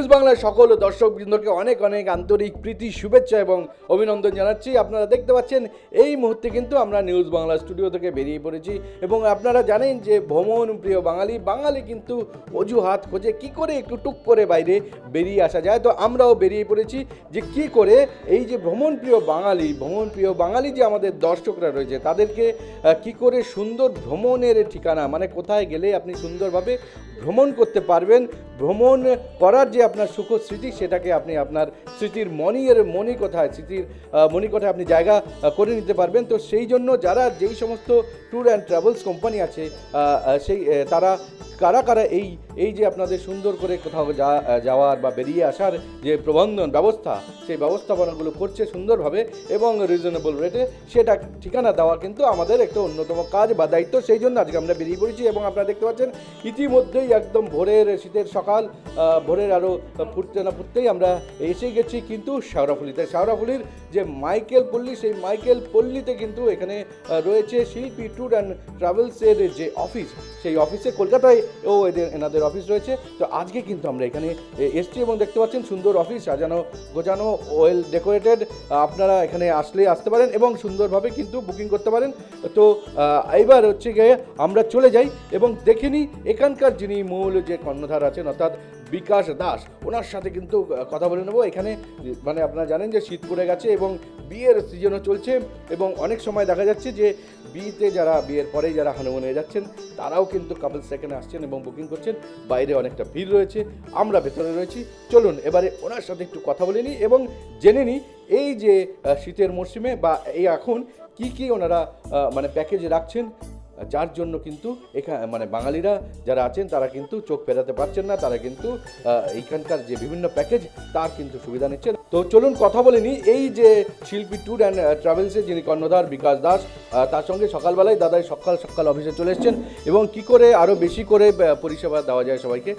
News বাংলার সকল দর্শকবৃন্দকে অনেক অনেক আন্তরিক প্রীতি শুভেচ্ছা এবং অভিনন্দন জানাচ্ছি। আপনারা দেখতে পাচ্ছেন এই মুহূর্তে কিন্তু আমরা নিউজ বাংলা স্টুডিও থেকে বেরিয়ে পড়েছি এবং আপনারা জানেন যে ভ্রমণ প্রিয় বাঙালি কিন্তু অজুহাত খোঁজে কি করে একটু টুক করে বাইরে বেরিয়ে আসা যায়। তো আমরাও বেরিয়ে পড়েছি যে কি করে এই যে ভ্রমণ প্রিয় বাঙালি যে আমাদের দর্শকরা রয়েছে তাদেরকে কি করে সুন্দর ভ্রমণের ঠিকানা, মানে কোথায় গেলে আপনি সুন্দরভাবে ভ্রমণ করতে পারবেন, ভ্রমণ করার যে আপনার সুখ স্মৃতি সেটাকে আপনি আপনার স্মৃতির মণিকোঠায় আপনি জায়গা করে নিতে পারবেন। তো সেই জন্য যারা যেই সমস্ত ট্যুর অ্যান্ড ট্রাভেলস কোম্পানি আছে তারা কারা এই যে আপনাদের সুন্দর করে কোথাও যাওয়ার বা বেরিয়ে আসার যে প্রবন্ধন ব্যবস্থা, সেই ব্যবস্থাপনাগুলো করছে সুন্দরভাবে এবং রিজনেবল রেটে, সেটা ঠিকানা দেওয়া কিন্তু আমাদের একটা অন্যতম কাজ বা দায়িত্ব। সেই জন্য আজকে আমরা বেরিয়ে পড়েছি এবং আপনারা দেখতে পাচ্ছেন ইতিমধ্যেই একদম ভোরের শীতের সকাল, ভোরের আরও ফুটতে না ফুটতেই আমরা এসে গেছি কিন্তু শেওড়াফুলির যে মাইকেল পল্লী, সেই মাইকেল পল্লীতে কিন্তু এখানে রয়েছে শিল্পী ট্যুর অ্যান্ড ট্রাভেলসের যে অফিস, সেই অফিসে কলকাতায় এনাদের অফিস রয়েছে। তো আজকে কিন্তু আমরা এখানে এসছি এবং দেখতে পাচ্ছেন সুন্দর অফিস, সাজানো গোছানো, ওয়েল ডেকোরেটেড। আপনারা এখানে আসতে পারেন এবং সুন্দরভাবে কিন্তু বুকিং করতে পারেন। তো এইবার হচ্ছে গিয়ে আমরা চলে যাই এবং দেখে নিই এখানকার যিনি মূল যে কর্ণধার আছেন অর্থাৎ বিকাশ দাস, ওনার সাথে কিন্তু কথা বলে নেবো। এখানে মানে আপনারা জানেন যে শীত পড়ে গেছে এবং বিয়ের সিজনও চলছে এবং অনেক সময় দেখা যাচ্ছে যে বিয়ের পরে যারা হানিমুনে যাচ্ছেন তারাও কিন্তু কাপলস এখানে আসছেন এবং বুকিং করছেন। বাইরে অনেকটা ভিড় রয়েছে, আমরা ভেতরে রয়েছি। চলুন এবারে ওনার সাথে একটু কথা বলে নিই এবং জেনে নিই এই যে শীতের মরশুমে বা এই এখন কি ওনারা মানে প্যাকেজ রাখছেন, যার জন্য কিন্তু এখানে মানে বাঙালিরা যারা আছেন তারা কিন্তু চোখ ফেরাতে পারছেন না, তারা কিন্তু এইখানকার যে বিভিন্ন প্যাকেজ তার কিন্তু সুবিধা নিচ্ছেন। তো চলুন কথা বলে নিই এই যে শিল্পী ট্যুর অ্যান্ড ট্রাভেলসের যিনি কর্ণধার বিকাশ দাস, তার সঙ্গে সকালবেলায় দাদাই সকাল অফিসে চলে এসছেন এবং কি করে আরও বেশি করে পরিষেবা দেওয়া যায় সবাইকে,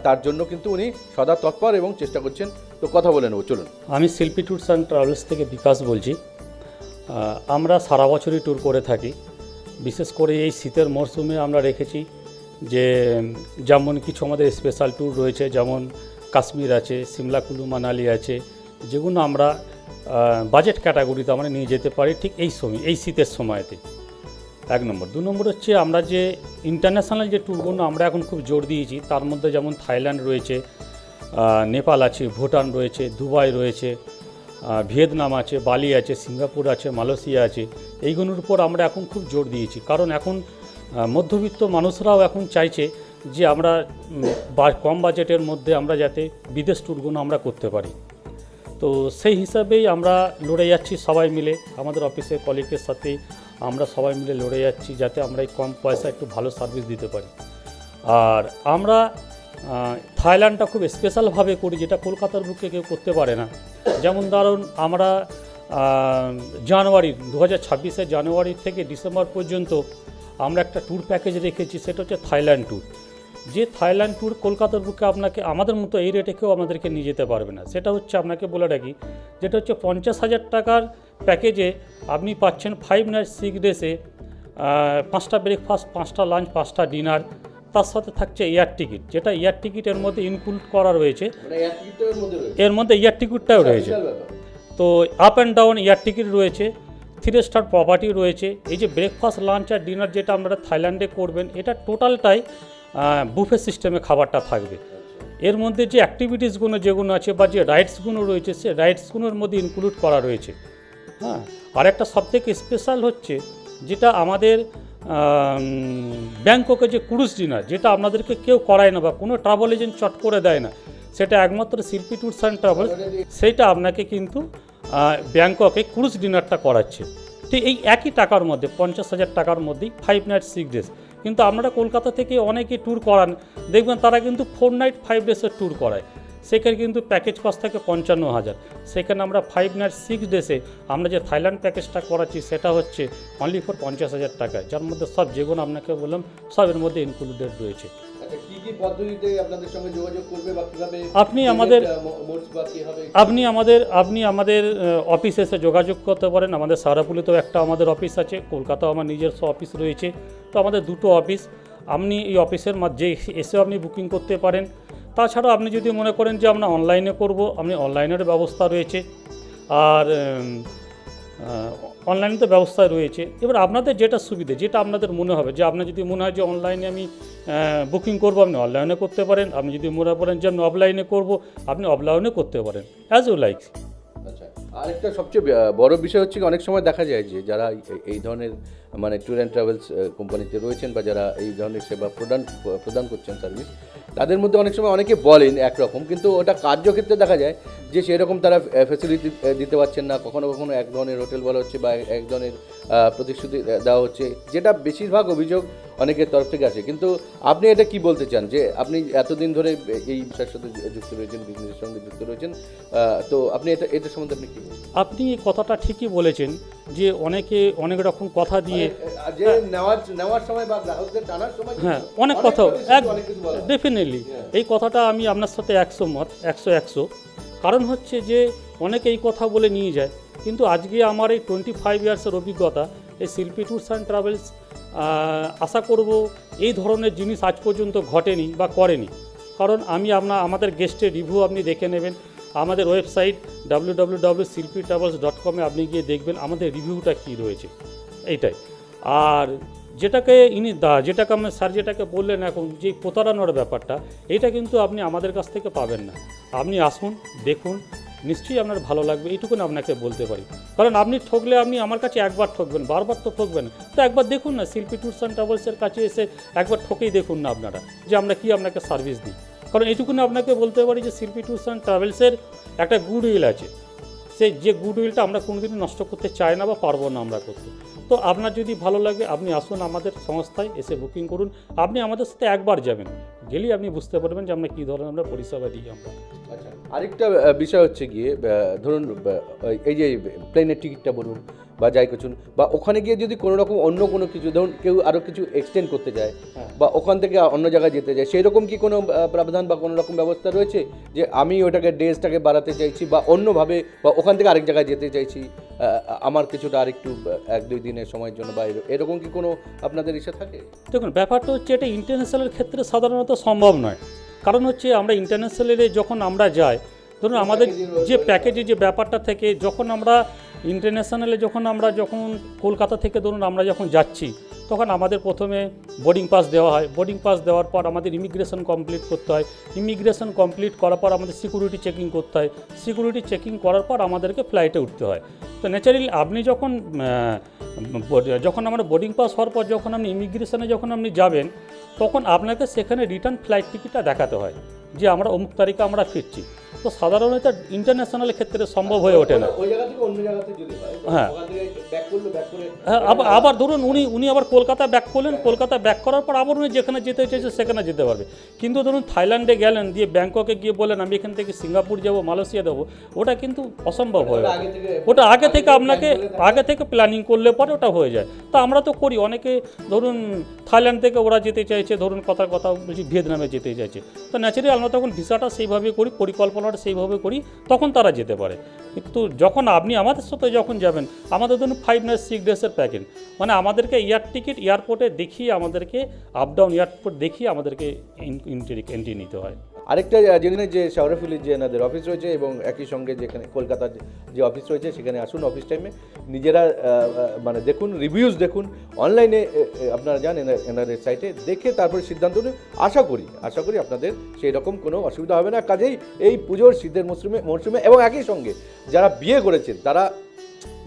তার জন্য কিন্তু উনি সদা তৎপর এবং চেষ্টা করছেন। তো কথা বলে নেব, চলুন। আমি শিল্পী ট্যুরস অ্যান্ড ট্রাভেলস থেকে বিকাশ বলছি। আমরা সারা বছরই ট্যুর করে থাকি। বিশেষ করে এই শীতের মরশুমে আমরা রেখেছি যে যেমন কিছু আমাদের স্পেশাল ট্যুর রয়েছে, যেমন কাশ্মীর আছে, সিমলা কুলু মানালি আছে, যেগুলো আমরা বাজেট ক্যাটাগরিতে আমরা নিয়ে যেতে পারি ঠিক এই শীতের সময়তে। 1 নম্বর। 2 নম্বর হচ্ছে আমরা যে ইন্টারন্যাশনাল যে ট্যুরগুলো আমরা এখন খুব জোর দিয়েছি, তার মধ্যে যেমন থাইল্যান্ড রয়েছে, নেপাল আছে, ভুটান রয়েছে, দুবাই রয়েছে, ভিয়েতনাম আছে, বালি আছে, সিঙ্গাপুর আছে, মালয়েশিয়া আছে। এইগুলোর উপর আমরা এখন খুব জোর দিয়েছি, কারণ এখন মধ্যবিত্ত মানুষরাও এখন চাইছে যে আমরা কম বাজেটের মধ্যে আমরা যাতে বিদেশ ট্যুরগুলো আমরা করতে পারি। তো সেই হিসাবেই আমরা লড়ে যাচ্ছি সবাই মিলে, আমাদের অফিসের কলিগের সাথে আমরা সবাই মিলে লড়ে যাচ্ছি যাতে আমরা এই কম পয়সা একটু ভালো সার্ভিস দিতে পারি। আর আমরা থাইল্যান্ডটা খুব স্পেশালভাবে করি, যেটা কলকাতার বুকে কেউ করতে পারে না। যেমন ধরুন আমরা জানুয়ারি 2026 জানুয়ারি থেকে ডিসেম্বর পর্যন্ত আমরা একটা ট্যুর প্যাকেজ রেখেছি, সেটা হচ্ছে থাইল্যান্ড ট্যুর। যে থাইল্যান্ড ট্যুর কলকাতার বুকে আপনাকে আমাদের মতো এই রেটে কেউ আমাদেরকে নিয়ে যেতে পারবে না। সেটা হচ্ছে আপনাকে বলে রাখি, যেটা হচ্ছে 50,000 টাকার প্যাকেজে আপনি পাচ্ছেন 5 নাইট 6 ডেসে 5টা ব্রেকফাস্ট, 5টা লাঞ্চ, 5টা ডিনার, তার সাথে থাকছে এয়ার টিকিট, যেটা এয়ার টিকিটের মধ্যে ইনক্লুড করা রয়েছে। এর মধ্যে এয়ার টিকিটটাও রয়েছে। তো up and down air ticket রয়েছে, 3 স্টার প্রপার্টি রয়েছে। এই যে ব্রেকফাস্ট, লাঞ্চ আর ডিনার যেটা আপনারা থাইল্যান্ডে করবেন, এটা টোটালটাই বুফে সিস্টেমে খাবারটা থাকবে। এর মধ্যে যে অ্যাক্টিভিটিসগুলো যেগুলো আছে বা যে রাইডসগুলো রয়েছে, সে রাইডসগুলোর মধ্যে ইনক্লুড করা রয়েছে। হ্যাঁ, আর একটা সবথেকে স্পেশাল হচ্ছে যেটা আমাদের ব্যাংককে যে ক্রুজ ডিনার, যেটা আপনাদেরকে কেউ করায় না বা কোনো ট্রাভেল এজেন্ট চট করে দেয় না, সেটা একমাত্র শিল্পী ট্যুরস অ্যান্ড ট্রাভেলস সেইটা আপনাকে কিন্তু ব্যাংককে ক্রুজ ডিনারটা করাচ্ছে। ঠিক এই একই টাকার মধ্যে 50,000 টাকার মধ্যেই 5 নাইট 6 ডেজ। কিন্তু আপনারা কলকাতা থেকে অনেকে ট্যুর করান, দেখবেন তারা কিন্তু 4 নাইট 5 ডেজের ট্যুর করায়, সেখানে কিন্তু প্যাকেজ কস্ট থাকে 55,000। সেখানে আমরা 5 নাইট 6 ডেসে আমরা যে থাইল্যান্ড প্যাকেজটা করাচ্ছি সেটা হচ্ছে অনলি ফর 50,000 টাকায়, যার মধ্যে সব যেগুলো আপনাকে বললাম সবের মধ্যে ইনক্লুডেড রয়েছে। আপনি আমাদের অফিসে এসে যোগাযোগ করতে পারেন। আমাদের শেওড়াফুলিতেও একটা আমাদের অফিস আছে, কলকাতাও আমার নিজস্ব অফিস রয়েছে। তো আমাদের দুটো অফিস, আপনি এই অফিসের মাঝে এসেও আপনি বুকিং করতে পারেন। তাছাড়াও আপনি যদি মনে করেন যে আমরা অনলাইনে করব, আপনি অনলাইনের ব্যবস্থা রয়েছে। আর অনলাইনে তো ব্যবস্থা রয়েছে। এবার আপনাদের যেটা সুবিধে, যেটা আপনাদের মনে হবে, যে আপনার যদি মনে হয় যে অনলাইনে আমি বুকিং করব, আপনি অনলাইনে করতে পারেন। আপনি যদি মনে করেন যে আমি অফলাইনে করব, আপনি অফলাইনে করতে পারেন, অ্যাজ ইউ লাইক। আচ্ছা, আরেকটা সবচেয়ে বড় বিষয় হচ্ছে কি, অনেক সময় দেখা যায় যে যারা এই ধরনের মানে ট্যুর অ্যান্ড ট্রাভেলস কোম্পানিতে রয়েছেন বা যারা এই ধরনের সেবা প্রদান করছেন সার্ভিস, তাদের মধ্যে অনেক সময় অনেকে বলেন একরকম, কিন্তু ওটা কার্যক্ষেত্রে দেখা যায় যে সেরকম তারা ফ্যাসিলিটি দিতে পারছেন না। কখনো কখনো এক ধরনের হোটেল বলা হচ্ছে বা এক ধরনের প্রতিশ্রুতি দেওয়া হচ্ছে, যেটা বেশিরভাগ অভিযোগ অনেকের তরফ থেকে আসে। কিন্তু আপনি এটা কি বলতে চান, যে আপনি এতদিন ধরে এই বিষয়ের সাথে যুক্ত রয়েছেন, বিজনেসের সঙ্গে যুক্ত রয়েছেন, তো আপনি এটা সম্বন্ধে আপনি কি বলছেন? আপনি এই কথাটা ঠিকই বলেছেন যে অনেকে অনেক রকম কথা দিয়ে, যে নেওয়ার সময় বা গ্রাহকদের টানার সময় হ্যাঁ, অনেক কথা, অনেক কিছু বলা হয়। ডেফিনেটলি এই কথাটা আমি আপনার সাথে 100 কারণ হচ্ছে যে অনেকে এই কথা বলে নিয়ে যায়, কিন্তু আজকে আমার এই 25 ইয়ার্সের অভিজ্ঞতা, এই শিল্পী ট্যুরস অ্যান্ড ট্রাভেলস আশা করব এই ধরনের জিনিস আজ পর্যন্ত ঘটেনি বা করেনি। কারণ আমি আমাদের গেস্টের রিভিউ আপনি দেখে নেবেন, আমাদের ওয়েবসাইট www.silpitravels.com আপনি গিয়ে দেখবেন আমাদের রিভিউটা কী রয়েছে, এইটাই। আর যেটাকে স্যার যেটাকে বললেন এখন, যে প্রতারণার ব্যাপারটা, এটা কিন্তু আপনি আমাদের কাছ থেকে পাবেন না। আপনি আসুন, দেখুন, নিশ্চয়ই আপনার ভালো লাগবে, এইটুকুন আপনাকে বলতে পারি। কারণ আপনি ঠকলে আপনি আমার কাছে একবার ঠকবেন, বারবার তো ঠকবেন না। তো একবার দেখুন না, শিল্পী ট্যুরস অ্যান্ড ট্রাভেলসের কাছে এসে একবার ঠকেই দেখুন না আপনারা, যে আমরা কি আপনাকে সার্ভিস দিই। কারণ এইটুকুনি আপনাকে বলতে পারি যে শিল্পী ট্যুরস অ্যান্ড ট্রাভেলসের একটা গুডউইল আছে, সেই যে গুডউইলটা আমরা কোনোদিনই নষ্ট করতে চাই না বা পারবো না আমরা করতে। তো আপনার যদি ভালো লাগে, আপনি আসুন আমাদের সংস্থায়, এসে বুকিং করুন। আপনি আমাদের সাথে একবার যাবেন, গেলেই আপনি বুঝতে পারবেন যে আমরা কী ধরনের আমরা পরিষেবা দিই আমরা। আচ্ছা, আরেকটা বিষয় হচ্ছে গিয়ে, ধরুন এই যে প্লেনের টিকিটটা বলুন বা যাই করুন, বা ওখানে গিয়ে যদি কোনো রকম অন্য কোনো কিছু, ধরুন কেউ আরও কিছু এক্সটেন্ড করতে চায় বা ওখান থেকে অন্য জায়গায় যেতে চায়, সেই রকম কি কোনো প্রাবধান বা কোনো রকম ব্যবস্থা রয়েছে, যে আমি ওটাকে ডেজটাকে বাড়াতে চাইছি বা অন্যভাবে, বা ওখান থেকে আরেক জায়গায় যেতে চাইছি, আমার কিছুটা আরেকটু 1-2 দিনের সময়ের জন্য, বা এরকম কি কোনো আপনাদের ইচ্ছা থাকে? দেখুন, ব্যাপারটা হচ্ছে এটা ইন্টারন্যাশনালের ক্ষেত্রে সাধারণত সম্ভব নয়। কারণ হচ্ছে আমরা ইন্টারন্যাশনালে যখন আমরা যাই, ধরুন আমাদের যে প্যাকেজে যে ব্যাপারটা থেকে, যখন আমরা ইন্টারন্যাশনালে যখন কলকাতা থেকে ধরুন আমরা যখন যাচ্ছি, তখন আমাদের প্রথমে বোর্ডিং পাস দেওয়া হয়। বোর্ডিং পাস দেওয়ার পর আমাদের ইমিগ্রেশন কমপ্লিট করতে হয়। ইমিগ্রেশন কমপ্লিট করার পর আমাদের সিকিউরিটি চেকিং করতে হয়। সিকিউরিটি চেকিং করার পর আমাদেরকে ফ্লাইটে উঠতে হয়। তো ন্যাচারালি আপনি যখন আমরা বোর্ডিং পাস হওয়ার পর যখন আপনি ইমিগ্রেশনে আপনি যাবেন, তখন আপনাকে সেখানে রিটার্ন ফ্লাইট টিকিটটা দেখাতে হয় যে আমরা অমুক তারিখে আমরা ফিরছি। তো সাধারণত ইন্টারন্যাশনাল ক্ষেত্রে সম্ভব হয়ে ওঠে না। ওই জায়গা থেকে অন্য জায়গাতে যদি হয়, হ্যাঁ, ওখান থেকে ব্যাক করে হ্যাঁ, আবার ধরুন উনি আবার কলকাতা ব্যাক করলেন, কলকাতা ব্যাক করার পর আবার উনি যেখানে যেতে চাইছে সেখানে যেতে পারবে। কিন্তু ধরুন থাইল্যান্ডে গেলেন, দিয়ে ব্যাংককে গিয়ে বলেন আমি এখান থেকে সিঙ্গাপুর যাব, মালয়েশিয়া দেবো, ওটা কিন্তু অসম্ভব হয়ে ওঠে। ওটা আগে থেকে আপনাকে প্ল্যানিং করলে পরে ওটা হয়ে যায়। তো আমরা তো করি, অনেকে ধরুন থাইল্যান্ড থেকে ওরা যেতে চাইছে, ধরুন কথা বলছি ভিয়েতনামে যেতে চাইছে, তো ন্যাচারালি আমরা তখন ভিসাটা সেইভাবে করি, পরিকল্পনাটা সেইভাবে করি, তখন তারা যেতে পারে। কিন্তু যখন আপনি আমাদের সাথে যখন যাবেন, আমাদের ধরুন 5 nights 6 days প্যাকেজ, মানে আমাদেরকে এয়ারপোর্টে দেখিয়ে, আমাদেরকে আপ ডাউন এয়ারপোর্ট দেখিয়ে আমাদেরকে এন্ট্রি নিতে হয়। আরেকটা, যেখানে যে শাওরাফুলির যে এনাদের অফিস রয়েছে এবং একই সঙ্গে যেখানে কলকাতার যে অফিস রয়েছে, সেখানে আসুন অফিস টাইমে, নিজেরা মানে দেখুন, রিভিউজ দেখুন, অনলাইনে আপনারা যান এনাদের সাইটে, দেখে তারপরে সিদ্ধান্ত নিন। আশা করি আপনাদের সেই রকম কোনো অসুবিধা হবে না। কাজেই এই পুজোর শীতের মরশুমে এবং একই সঙ্গে যারা বিয়ে করেছেন, তারা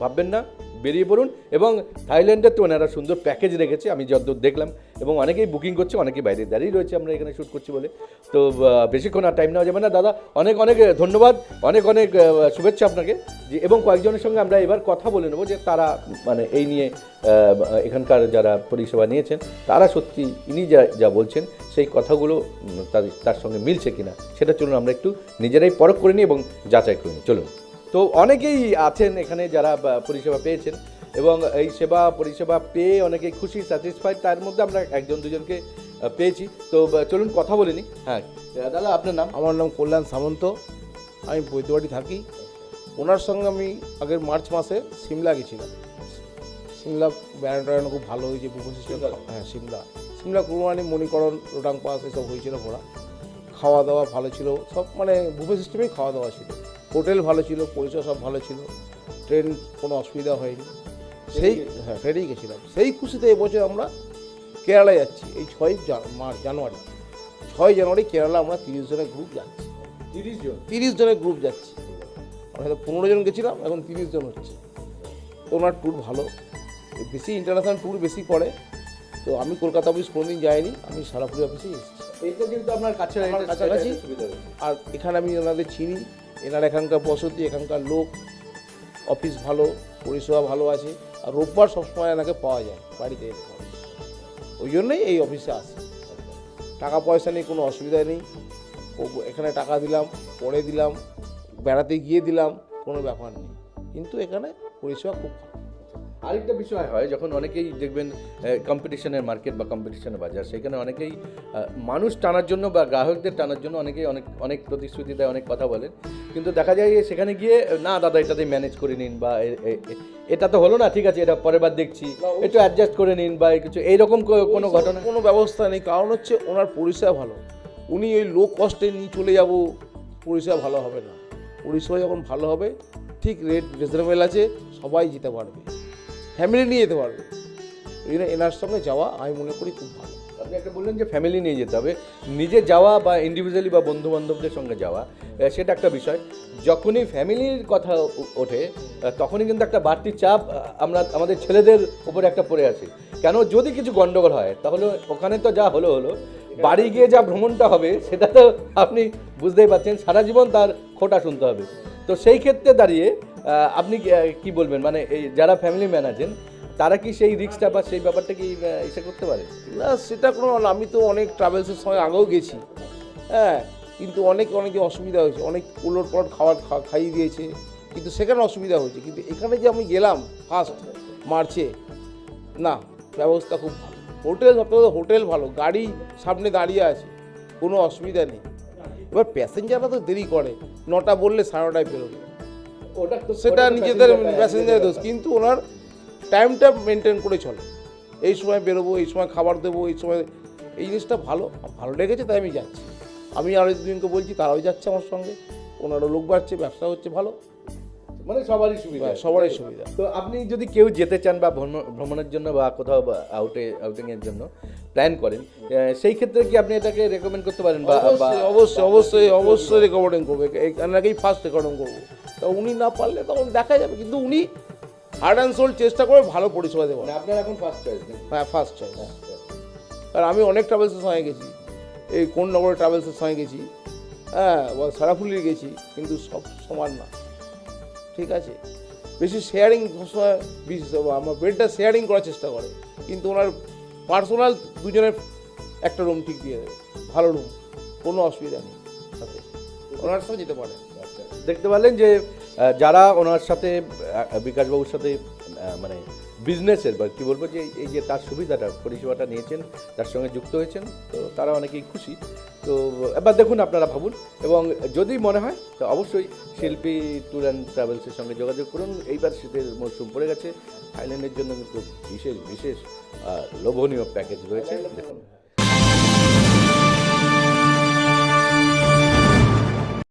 ভাববেন না, বেরিয়ে পড়ুন। এবং থাইল্যান্ডের তো ওনারা সুন্দর প্যাকেজ রেখেছে, আমি যতদূর দেখলাম, এবং অনেকেই বুকিং করছে, অনেকেই বাইরে দাঁড়িয়ে রয়েছে, আমরা এখানে শ্যুট করছি বলে। তো বেশিক্ষণ আর টাইম নেওয়া যাবে না। দাদা, অনেক ধন্যবাদ, অনেক শুভেচ্ছা আপনাকে। এবং কয়েকজনের সঙ্গে আমরা এবার কথা বলে নেবো, যে তারা মানে এই নিয়ে এখানকার যারা পরিষেবা নিয়েছেন, তারা সত্যি ইনি যা বলছেন সেই কথাগুলো তার সঙ্গে মিলছে কিনা, সেটা চলুন আমরা একটু নিজেরাই পরখ করে নিই এবং যাচাই করে নিই। চলুন। তো অনেকেই আছেন এখানে যারা পরিষেবা পেয়েছেন, এবং এই পরিষেবা পেয়ে অনেকেই খুশি, স্যাটিসফাইড। তার মধ্যে আমরা 1-2জনকে পেয়েছি। তো চলুন কথা বলে নিই। হ্যাঁ দাদা, আপনার নাম? আমার নাম কল্যাণ সামন্ত, আমি বৈদ্যবাড়ি থাকি। ওনার সঙ্গে আমি আগের মার্চ মাসে সিমলা গেছিলাম। সিমলা বেড়ানো খুব ভালো হয়েছে, হ্যাঁ সিমলা কুরবানি, মণিকরণ, রোটাং পাস এসব হয়েছিল ঘোরা। খাওয়া দাওয়া ভালো ছিল, সব মানে বুফে সিস্টেমেই খাওয়া দাওয়া ছিল, হোটেল ভালো ছিল, পরিষেবা সব ভালো ছিল, ট্রেন কোনো অসুবিধা হয়নি। সেই হ্যাঁ ট্রেনেই গেছিলাম। সেই খুশিতে এবছর আমরা কেরালায় যাচ্ছি, এই 6 জানুয়ারি 6 জানুয়ারি কেরালা আমরা 30 জনের গ্রুপ যাচ্ছি। 30 জনের গ্রুপ যাচ্ছি। আমরা হয়তো 15 জন গেছিলাম, এখন 30 জন হচ্ছে। তো ওনার ট্যুর ভালো, বেশি ইন্টারন্যাশনাল ট্যুর বেশি করে। তো আমি কলকাতা অফিস কোনোদিন যাইনি, আমি সারাপুরি অফিসেই এসেছি। এইটা কিন্তু আপনার কাছে আমার কাছাকাছি। আর এখানে আমি ওনাদের চিনি, এনার এখানকার বসতি, এখানকার লোক, অফিস ভালো, পরিষেবা ভালো আছে। আর রোববার সবসময় এনাকে পাওয়া যায় বাড়িতে এসে। ওই জন্যই এই অফিসে আসি। টাকা পয়সা নিয়ে কোনো অসুবিধা নেই, এখানে টাকা দিলাম, পরে দিলাম, বেড়াতে গিয়ে দিলাম, কোনো ব্যাপার নেই। কিন্তু এখানে পরিষেবা খুব ভালো। আরেকটা বিষয় হয়, যখন অনেকেই দেখবেন কম্পিটিশনের মার্কেট বা কম্পিটিশনের বাজার, সেখানে অনেকেই মানুষ টানার জন্য বা গ্রাহকদের টানার জন্য অনেকেই অনেক প্রতিশ্রুতি দেয়, অনেক কথা বলেন, কিন্তু দেখা যায় যে সেখানে গিয়ে না দাদা এটাতে ম্যানেজ করে নিন, বা এটা তো হলো না, ঠিক আছে এটা পরের বার দেখছি, একটু অ্যাডজাস্ট করে নিন, বা কিছু এইরকম কোনো ঘটনা? কোনো ব্যবস্থা নেই, কারণ হচ্ছে ওনার পরিষেবা ভালো। উনি ওই লো কস্টে নিয়ে চলে যাব, পরিষেবা ভালো হবে না। পরিষেবা যখন ভালো হবে, ঠিক রেট রিজনেবল আছে, সবাই যেতে পারবে, ফ্যামিলি নিয়ে যেতে পারবে। এই জন্য এনার সঙ্গে যাওয়া আমি মনে করি খুব ভালো। আপনি একটা বললেন যে ফ্যামিলি নিয়ে যেতে হবে, নিজে যাওয়া বা ইন্ডিভিজুয়ালি বা বন্ধু বান্ধবদের সঙ্গে যাওয়া, সেটা একটা বিষয়। যখনই ফ্যামিলির কথা ওঠে, তখনই কিন্তু একটা বাড়তি চাপ আমরা আমাদের ছেলেদের উপরে একটা পড়ে আসি। কেন, যদি কিছু গন্ডগোল হয় তাহলে ওখানে তো যা হলো, বাড়ি গিয়ে যা ভ্রমণটা হবে সেটা তো আপনি বুঝতেই পারছেন, সারা জীবন তার খোঁটা শুনতে হবে। তো সেই ক্ষেত্রে দাঁড়িয়ে আপনি কি বলবেন, মানে এই যারা ফ্যামিলি ম্যান আছেন তারা কি সেই রিস্কটা বা সেই ব্যাপারটা কি এসে করতে পারে? না, সেটা কোনো, আমি তো অনেক ট্রাভেলসের সঙ্গে আগেও গেছি, হ্যাঁ, কিন্তু অনেকে অসুবিধা হয়েছে, অনেক উলট পালট খাইয়ে দিয়েছে, কিন্তু সেখানে অসুবিধা হয়েছে। কিন্তু এখানে যে আমি গেলাম ফার্স্ট মার্চে, না, ব্যবস্থা খুব ভালো, হোটেল ভালো, গাড়ি সামনে দাঁড়িয়ে আছে, কোনো অসুবিধা নেই। এবার প্যাসেঞ্জাররা তো দেরি করে, 9টা বললে 9:30টায় বেরোবে, ওটা তো সেটা নিজেদের প্যাসেঞ্জারের দোষ, কিন্তু ওনার টাইমটা মেনটেন করে চলে, এই সময় বেরোবো, এই সময় খাবার দেবো, এই সময়, এই জিনিসটা ভালো লেগেছে, তাই আমি যাচ্ছি। আমি আরও দুজনকে বলছি, তারাও যাচ্ছে আমার সঙ্গে, ওনারও লোক বাড়ছে, ব্যবসা হচ্ছে ভালো, মানে সবারই সুবিধা, সবারই সুবিধা। তো আপনি যদি কেউ যেতে চান বা ভ্রমণের জন্য বা কোথাও আউটিংয়ের জন্য প্ল্যান করেন, সেই ক্ষেত্রে কি আপনি এটাকে রেকমেন্ড করতে পারেন? বা অবশ্যই রেকমেন্ড করবে, এনাকেই ফার্স্ট রেকমেন্ড করবো। তা উনি না পারলে তখন দেখা যাবে, কিন্তু উনি হার্ড অ্যান্ড সোল চেষ্টা করে ভালো পরিষেবা দেবো। আপনার এখন ফার্স্ট চয়েস? হ্যাঁ, ফার্স্ট চয়েস। কারণ আমি অনেক ট্রাভেলসের সঙ্গে গেছি, এই কোন্নগরের ট্রাভেলসের সঙ্গে গেছি, হ্যাঁ, বা সারাফুলির গেছি, কিন্তু সব সমান না, ঠিক আছে। বেশি শেয়ারিং সবসময়, আমার বেডটা শেয়ারিং করার চেষ্টা করে, কিন্তু ওনার পার্সোনাল দুজনের একটা রুম ঠিক দিয়ে দেবে, ভালো রুম, কোনো অসুবিধা নেই, সাথে ওনার সাথে যেতে পারে। দেখতে পারলেন যে যারা ওনার সাথে বিকাশবাবুর সাথে মানে বিজনেসের বা কী বলবো, যে এই যে তার সুবিধাটা পরিষেবাটা নিয়েছেন, তার সঙ্গে যুক্ত হয়েছেন, তো তারা অনেকেই খুশি। তো এবার দেখুন, আপনারা ভাবুন, এবং যদি মনে হয় তো অবশ্যই শিল্পী ট্যুর অ্যান্ড ট্রাভেলসের সঙ্গে যোগাযোগ করুন। এইবার শীতের মরশুম পড়ে গেছে, থাইল্যান্ডের জন্য কিন্তু বিশেষ লোভনীয় প্যাকেজ রয়েছে, দেখুন।